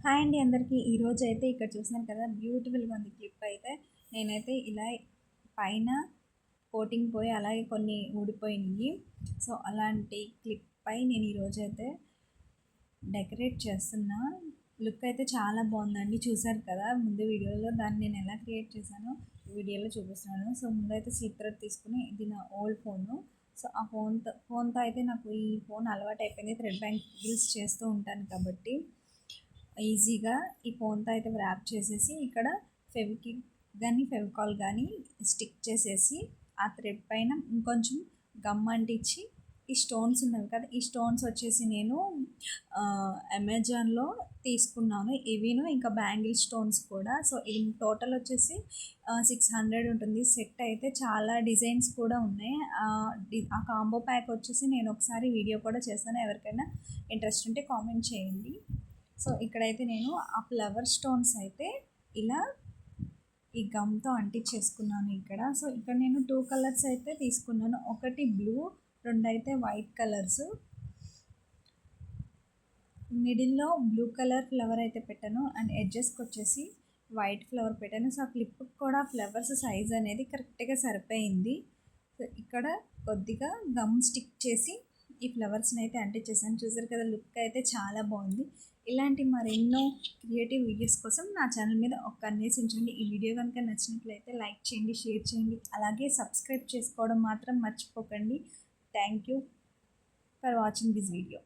Hi అండి అందరికీ. ఈరోజు అయితే ఇక్కడ చూసినారు కదా, బ్యూటిఫుల్గా ఉంది క్లిప్ అయితే. నేనైతే ఇలా పైన కోటింగ్ పోయి అలాగే కొన్ని ఊడిపోయినాయి. సో అలాంటి క్లిప్ పై నేను ఈరోజు అయితే డెకరేట్ చేస్తున్నా. లుక్ అయితే చాలా బాగుందండి, చూసారు కదా ముందు వీడియోలో. దాన్ని నేను ఎలా క్రియేట్ చేశానో వీడియోలో చూపిస్తున్నాను. సో ముందైతే స్లిప్ థ్రెడ్ తీసుకుని, ఇది నా ఓల్డ్ ఫోను. సో ఆ ఫోన్తో అయితే నాకు ఈ ఫోన్ అలవాటు అయిపోయింది. థ్రెడ్ బ్యాంగిల్స్ చేస్తూ ఉంటాను కాబట్టి ఈజీగా ఈ ఫోన్తో అయితే ర్యాప్ చేసేసి, ఇక్కడ ఫెవికిక్ కానీ ఫెవికాల్ కానీ స్టిక్ చేసేసి, ఆ థ్రెడ్ పైన ఇంకొంచెం గమ్ అంటించి, ఈ స్టోన్స్ ఉన్నవి కదా, ఈ స్టోన్స్ వచ్చేసి నేను అమెజాన్లో తీసుకున్నాను. ఇవిను ఇంకా బ్యాంగిల్ స్టోన్స్ కూడా. సో ఇది టోటల్ వచ్చేసి 600 ఉంటుంది సెట్. అయితే చాలా డిజైన్స్ కూడా ఉన్నాయి. ఆ కాంబో ప్యాక్ వచ్చేసి నేను ఒకసారి వీడియో కూడా చేస్తాను, ఎవరికైనా ఇంట్రెస్ట్ ఉంటే కామెంట్ చేయండి. సో ఇక్కడైతే నేను ఆ ఫ్లవర్ స్టోన్స్ అయితే ఇలా ఈ గమ్తో అంటించేసుకున్నాను ఇక్కడ. సో ఇక్కడ నేను 2 కలర్స్ అయితే తీసుకున్నాను, ఒకటి బ్లూ, రెండు అయితే వైట్ కలర్స్. మిడిల్లో బ్లూ కలర్ ఫ్లవర్ అయితే పెట్టాను, అండ్ ఎడ్జెస్కి వచ్చేసి వైట్ ఫ్లవర్ పెట్టాను. సో ఆ క్లిప్ కూడా ఫ్లవర్స్ సైజ్ అనేది కరెక్ట్గా సరిపోయింది. సో ఇక్కడ కొద్దిగా గమ్ స్టిక్ చేసి ఈ ఫ్లవర్స్ని అయితే అంటించేసాను. చూసారు కదా, లుక్ అయితే చాలా బాగుంది. ఇలాంటి మరెన్నో క్రియేటివ్ వీడియోస్ కోసం నా ఛానల్ మీద ఒక కన్నేసి ఉంచండి. ఈ వీడియో కనుక నచ్చినట్లయితే లైక్ చేయండి, షేర్ చేయండి, అలాగే సబ్స్క్రైబ్ చేసుకోవడం మాత్రం మర్చిపోకండి. Thank you for watching this video.